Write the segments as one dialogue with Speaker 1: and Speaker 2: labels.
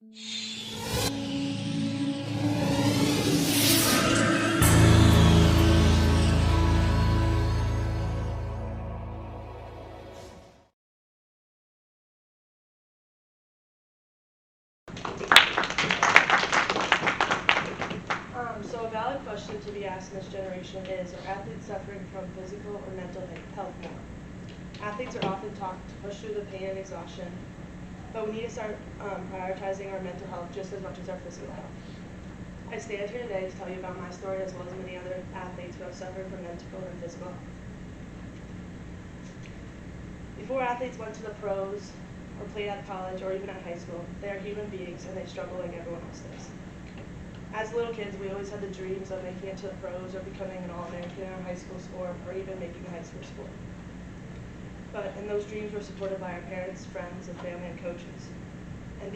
Speaker 1: So a valid question to be asked in this generation is, are athletes suffering from physical or mental health more? Athletes are often taught to push through the pain and exhaustion, but we need to start prioritizing our mental health just as much as our physical health. I stand here today to tell you about my story as well as many other athletes who have suffered from mental and physical health. Before athletes went to the pros or played at college or even at high school, they are human beings and they struggle like everyone else does. As little kids, we always had the dreams of making it to the pros or becoming an All-American in our high school sport or even making a high school sport. And those dreams were supported by our parents, friends, and family and coaches. And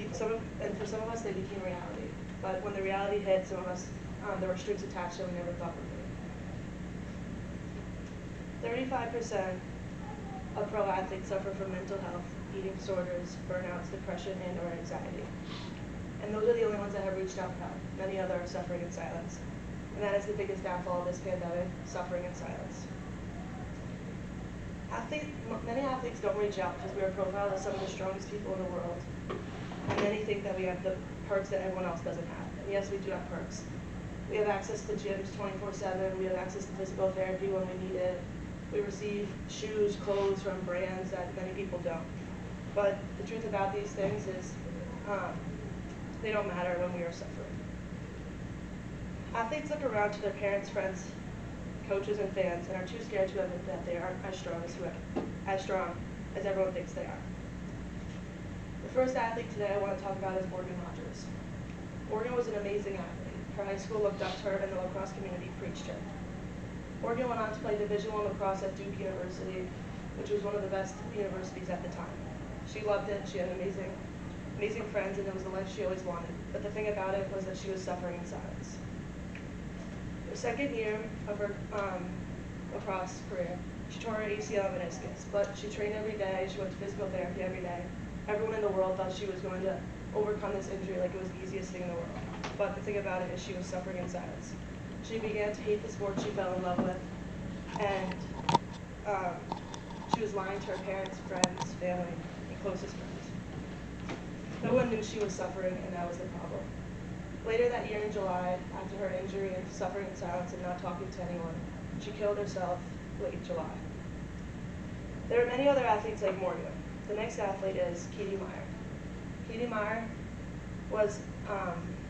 Speaker 1: for some of us, they became reality. But when the reality hit, some of us, there were strings attached that we never thought would be. 35% of pro athletes suffer from mental health, eating disorders, burnouts, depression, and/or anxiety. And those are the only ones that have reached out for help. Many others are suffering in silence. And that is the biggest downfall of this pandemic, suffering in silence. Many athletes don't reach out because we are profiled as some of the strongest people in the world. And many think that we have the perks that everyone else doesn't have. And yes, we do have perks. We have access to gyms 24/7. We have access to physical therapy when we need it. We receive shoes, clothes from brands that many people don't. But the truth about these things is they don't matter when we are suffering. Athletes look around to their parents, friends, coaches, and fans and are too scared to admit that they aren't as strong as everyone thinks they are. The first athlete today I want to talk about is Morgan Rogers. Morgan was an amazing athlete. Her high school looked up to her and the lacrosse community preached her. Morgan went on to play Division I lacrosse at Duke University, which was one of the best universities at the time. She loved it. She had amazing friends, and it was the life she always wanted. But the thing about it was that she was suffering in silence. Her second year of her lacrosse career, she tore her ACL and meniscus, but she trained every day. She went to physical therapy every day. Everyone in the world thought she was going to overcome this injury like it was the easiest thing in the world. But the thing about it is she was suffering in silence. She began to hate the sport she fell in love with, and she was lying to her parents, friends, family, and closest friends. No one knew she was suffering, and that was the problem. Later that year in July, after her injury and suffering in silence and not talking to anyone, she killed herself late July. There are many other athletes like Morgan. The next athlete is Katie Meyer. Katie Meyer was,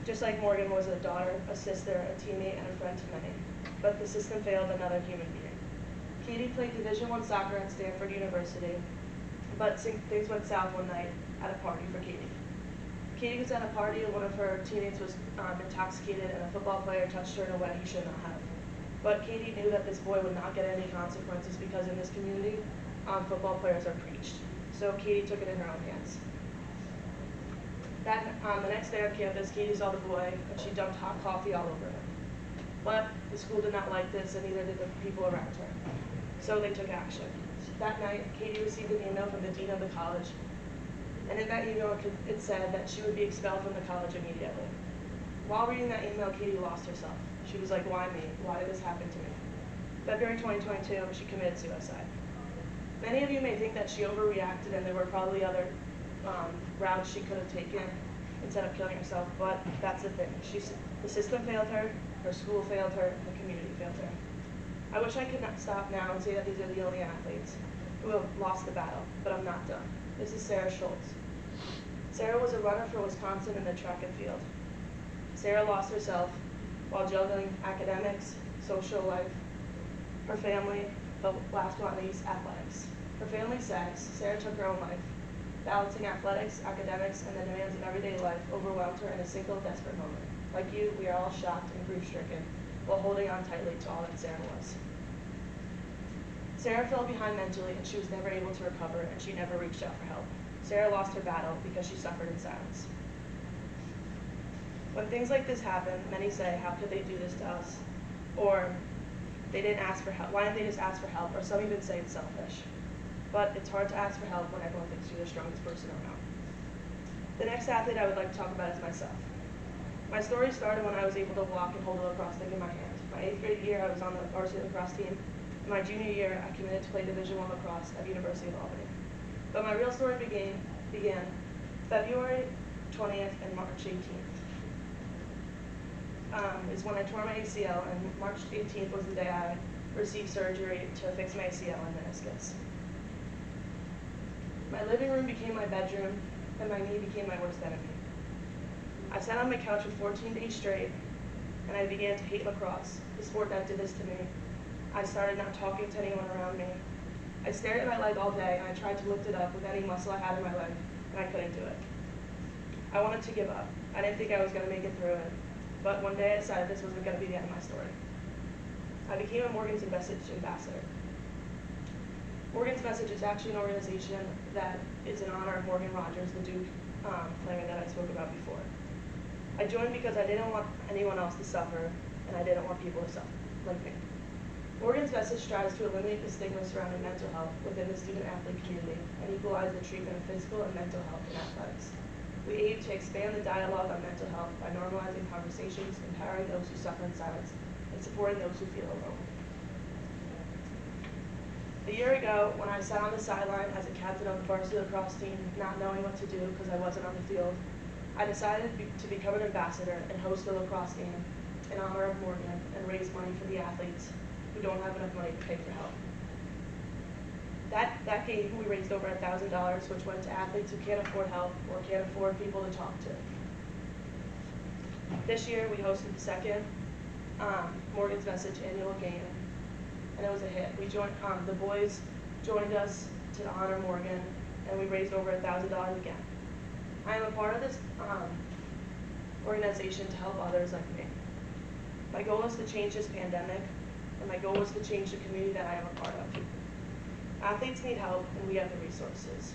Speaker 1: just like Morgan, was a daughter, a sister, a teammate, and a friend to many. But the system failed another human being. Katie played Division I soccer at Stanford University, but things went south one night at a party for Katie. Katie was at a party and one of her teammates was intoxicated and a football player touched her in a way he should not have. But Katie knew that this boy would not get any consequences because in this community, football players are preached. So Katie took it in her own hands. The next day on campus, Katie saw the boy and she dumped hot coffee all over him. But the school did not like this and neither did the people around her. So they took action. That night, Katie received an email from the dean of the college. And in that email, it said that she would be expelled from the college immediately. While reading that email, Katie lost herself. She was like, why me? Why did this happen to me? February 2022, she committed suicide. Many of you may think that she overreacted and there were probably other routes she could have taken instead of killing herself, but that's the thing. The system failed her school failed her, and the community failed her. I wish I could not stop now and say that these are the only athletes who have lost the battle, but I'm not done. This is Sarah Schultz. Sarah was a runner for Wisconsin in the track and field. Sarah lost herself while juggling academics, social life, her family, but last but not least, athletics. Her family says Sarah took her own life. Balancing athletics, academics, and the demands of everyday life overwhelmed her in a single desperate moment. Like you, we are all shocked and grief-stricken while holding on tightly to all that Sarah was. Sarah fell behind mentally and she was never able to recover and she never reached out for help. Sarah lost her battle because she suffered in silence. When things like this happen, many say, how could they do this to us? Or they didn't ask for help. Why didn't they just ask for help? Or some even say it's selfish. But it's hard to ask for help when everyone thinks you're the strongest person around. The next athlete I would like to talk about is myself. My story started when I was able to walk and hold a lacrosse stick in my hand. My 8th grade year, I was on the varsity lacrosse team. In my junior year, I committed to play Division I lacrosse at the University of Albany. But my real story began February 20th and March 18th. Is when I tore my ACL, and March 18th was the day I received surgery to fix my ACL and meniscus. My living room became my bedroom, and my knee became my worst enemy. I sat on my couch for 14 days straight, and I began to hate lacrosse, the sport that did this to me. I started not talking to anyone around me. I stared at my leg all day, and I tried to lift it up with any muscle I had in my leg, and I couldn't do it. I wanted to give up. I didn't think I was going to make it through it, but one day I decided this wasn't going to be the end of my story. I became a Morgan's Message ambassador. Morgan's Message is actually an organization that is in honor of Morgan Rogers, the Duke player that I spoke about before. I joined because I didn't want anyone else to suffer, and I didn't want people to suffer, like me. Morgan's Message strives to eliminate the stigma surrounding mental health within the student-athlete community and equalize the treatment of physical and mental health in athletics. We aim to expand the dialogue on mental health by normalizing conversations, empowering those who suffer in silence, and supporting those who feel alone. A year ago, when I sat on the sideline as a captain of the varsity lacrosse team, not knowing what to do because I wasn't on the field, I decided to become an ambassador and host a lacrosse game in honor of Morgan and raise money for the athletes who don't have enough money to pay for help. That game, we raised over $1,000, which went to athletes who can't afford help or can't afford people to talk to. This year, we hosted the second Morgan's Message annual game, and it was a hit. The boys joined us to honor Morgan, and we raised over $1,000 again. I am a part of this organization to help others like me. My goal is to change this pandemic, and my goal is to change the community that I am a part of. Athletes need help, and we have the resources.